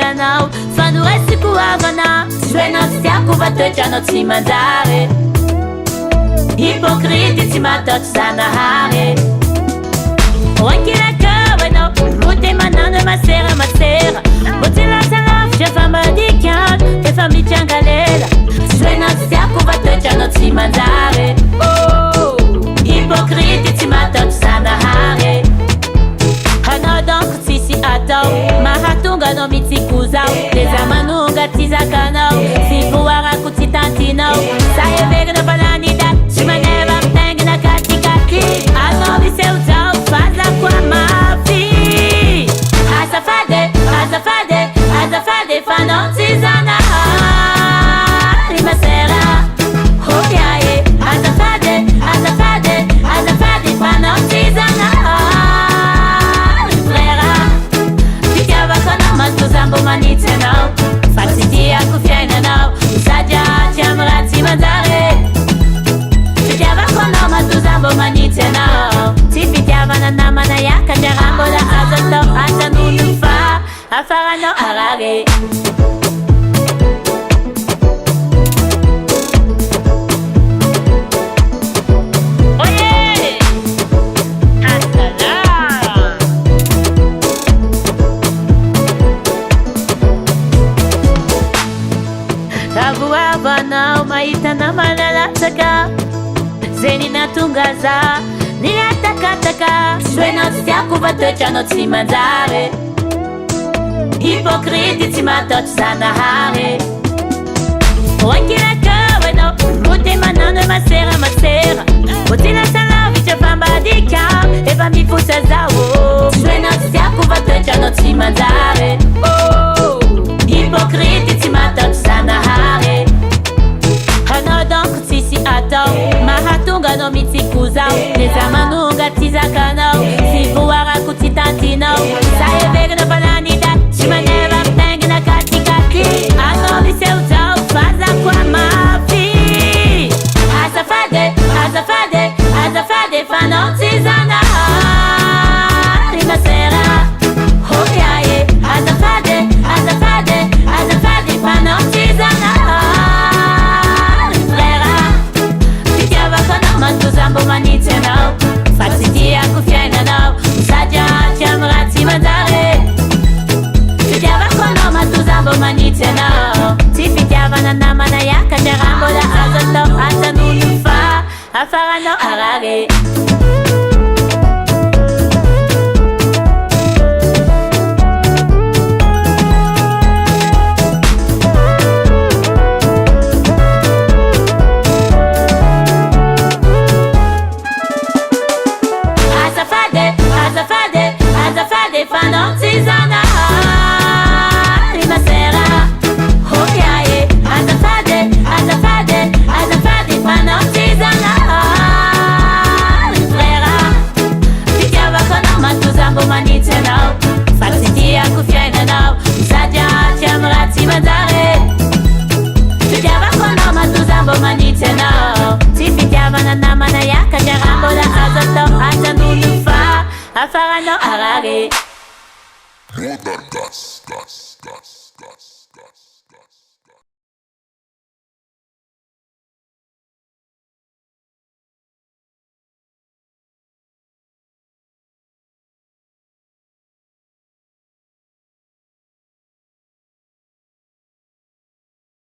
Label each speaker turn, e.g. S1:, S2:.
S1: anao fa noresy koavana soenao tsy tiako va toetranao tsy manjary hypocrite tsy mataotry zanahary oankirakao enao mote manano masera masera mbo tsy lasa lavitra fa madikany efa mitrangalela soenao tsy tiako va toetranao tsy manjary hypocrite tsy mataotry zanahary anao donc tsisy atao mahatonga anao mitsiko zao leza manonga ty zakanao sy voarako tsy tantinao sa everina balanida tsy maneva mitengina katikaty anao miseo zao fazako amafy azafady azafady azafady fanao tsy zanahary masera hoyae azafady azafady azafady fanao tsy zanahary frera fitiavakanao matozambo manitsanao fa tsy tiako fiainanao sady aty amy raha tsy manjary fitiavakanao matozambo manitsanao tsy fitiavana namana iakatry raha mbola azo atao azanolo fa afaranao arary Ravuavanao mahita namana latsaka zay ninatonga za niatakataka soenao tsy tiako va toetranao tsy manjary hypocrite tsy mataotry zanahary oankirakao enao mote manano masera masera mbo tsy lasa lavitra fa mbadika efa mifosa zao soenao tsy tiako va toetranao tsy manjary hypocrite tsy mataotry zanahary anao donc tsisy atao mahatonga anao mitsiko zao leza manonga ty zakanao sy voarako tsy tantinao sa everina balanida tsy maneva mitengina katikaty anao miseo zao fazako amafy azafady azafady azafady fanao tsy zanahary masera hoyae azafady azafady azafady fanao tsy zanahary frera fitiavakanao matozambo manitsanao fa tsy tiako fiainanao sady aty amy raha tsy manjary fitiavakanao matozambo manitsanao tsy fitiavana namana iakatry raha mbola azo atao azanolo fa afaranao arary fanao tsy zanahary masera hoyae azafady azafady azafady fanao tsy zanahary frera fitiavakanao matozambo manitsanao fa tsy tiako fiainanao sady aty amy raha tsy manjary fitiavakanao matozambo manitsanao tsy fitiavana namana iakatry raha mbola azo atao azanolo fa afaranao arary
S2: More than gas.